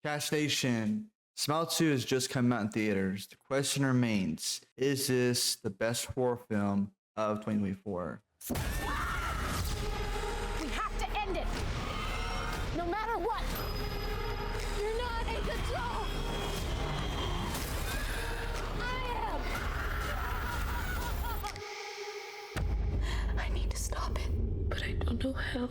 Cash Nation, Smile 2 has just come out in theaters. The question remains, is this the best horror film of 2024? We have to end it, no matter what. You're not in control. I am. I need to stop it, but I don't know how.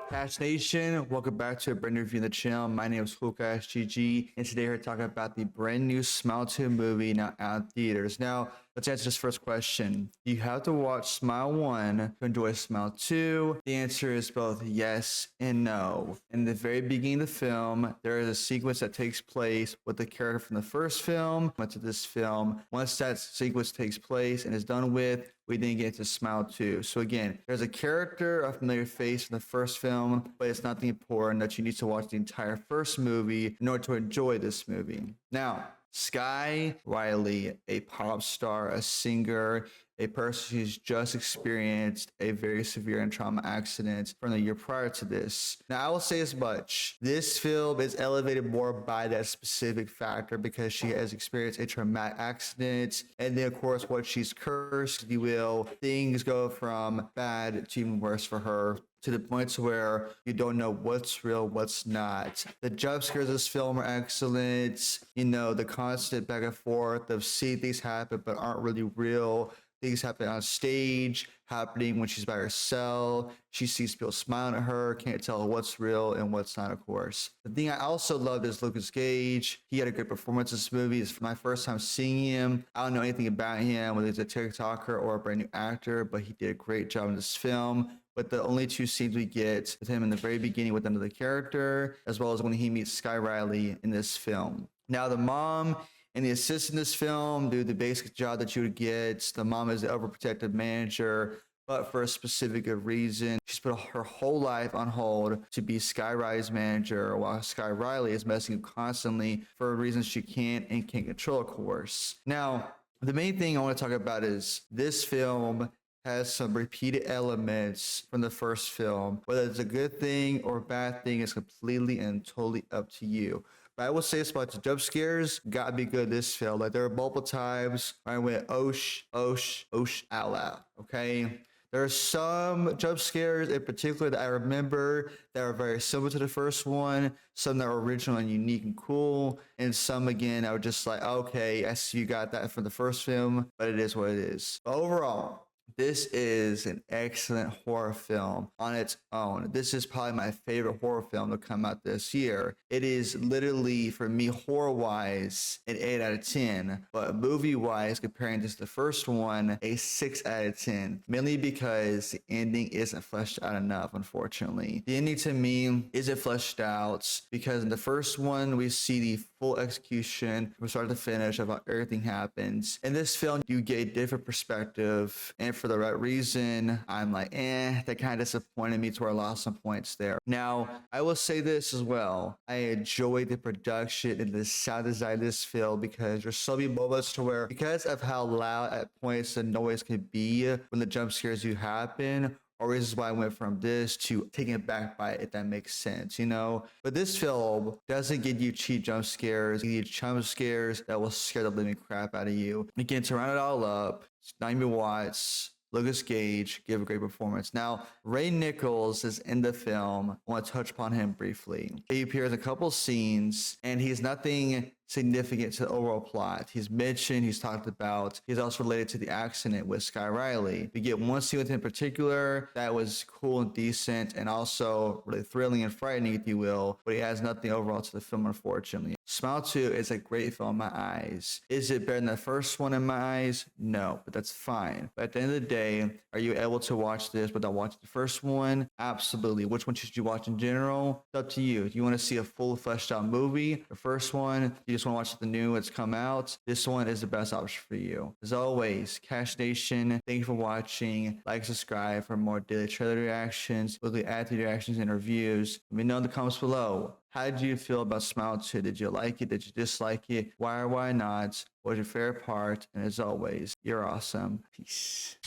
Cash Nation, welcome back to a brand new review of the channel. My name is GG, and today we're talking about the brand new Smile 2 movie now out in theaters. Now, let's answer this first question. You have to watch Smile 1 to enjoy Smile 2. The answer is both yes and no. In the very beginning of the film, there is a sequence that takes place with the character from the first film into this film. Once that sequence takes place and is done with, we then get to Smile 2. So again, there's a character, a familiar face from the first film, but it's not the important that you need to watch the entire first movie in order to enjoy this movie. Now, Sky Riley, a pop star, a singer, a person who's just experienced a very severe and trauma accident from the year prior to this. Now, I will say as much. This film is elevated more by that specific factor because she has experienced a traumatic accident. And then, of course, what she's cursed, if you will, things go from bad to even worse for her, to the point to where you don't know what's real, what's not. The jump scares of this film are excellent. You know, the constant back and forth of seeing things happen but aren't really real. Things happen on stage, happening when she's by herself. She sees people smiling at her, can't tell what's real and what's not, of course. The thing I also loved is Lucas Gage. He had a great performance in this movie. It's my first time seeing him. I don't know anything about him, whether he's a TikToker or a brand new actor, but he did a great job in this film. But the only two scenes we get with him in the very beginning with another character, as well as when he meets Sky Riley in this film. Now, the mom and the assistant in this film do the basic job that you would get. The mom is the overprotective manager, but for a specific good reason. She's put her whole life on hold to be Sky Riley's manager, while Sky Riley is messing up constantly for reasons she can't control, of course. Now, the main thing I want to talk about is this film has some repeated elements from the first film. Whether it's a good thing or a bad thing is completely and totally up to you. But I will say this about the jump scares, gotta be good this film. Like, there were multiple times I went osh, osh, osh out loud, okay? There are some jump scares in particular that I remember that are very similar to the first one, some that are original and unique and cool, and some, again, I was just like, okay, I see you got that from the first film, but it is what it is. But overall, this is an excellent horror film on its own. This is probably my favorite horror film to come out this year. It is literally, for me, horror-wise, an 8 out of 10. But movie-wise, comparing this to the first one, a 6 out of 10. Mainly because the ending isn't fleshed out enough, unfortunately. The ending, to me, isn't fleshed out because in the first one, we see the full execution from start to finish of how everything happens. In this film, you get a different perspective, and for the right reason, I'm like, that kind of disappointed me to where I lost some points there. Now, I will say this as well. I enjoyed the production and the sound design of this film because there's so many moments to where, because of how loud at points the noise can be when the jump scares do happen, or reasons why I went from this to taking it back by it, if that makes sense, you know? But this film doesn't give you cheap jump scares. It gives you jump scares that will scare the living crap out of you. Again, to round it all up, Naomi Watts, Lucas Gage give a great performance. Now, Ray Nichols is in the film. I want to touch upon him briefly. He appears in a couple scenes, and he's nothing significant to the overall plot. He's mentioned, he's talked about, he's also related to the accident with Sky Riley. We get one scene with him in particular that was cool and decent and also really thrilling and frightening, if you will, but he has nothing overall to the film, unfortunately. Smile 2 is a great film in my eyes. Is it better than the first one in my eyes? No, but that's fine. But at the end of the day, are you able to watch this without watching the first one? Absolutely. Which one should you watch in general? It's up to you. If you want to see a full fleshed out movie, the first one, you just want to watch the new that's come out, this one is the best option for you. As always, Cash Nation, thank you for watching. Like, subscribe for more daily trailer reactions, weekly athlete reactions, and reviews. Let me know in the comments below. How did you feel about Smile 2? Did you like it? Did you dislike it? Why or why not? What was your favorite part? And as always, you're awesome. Peace.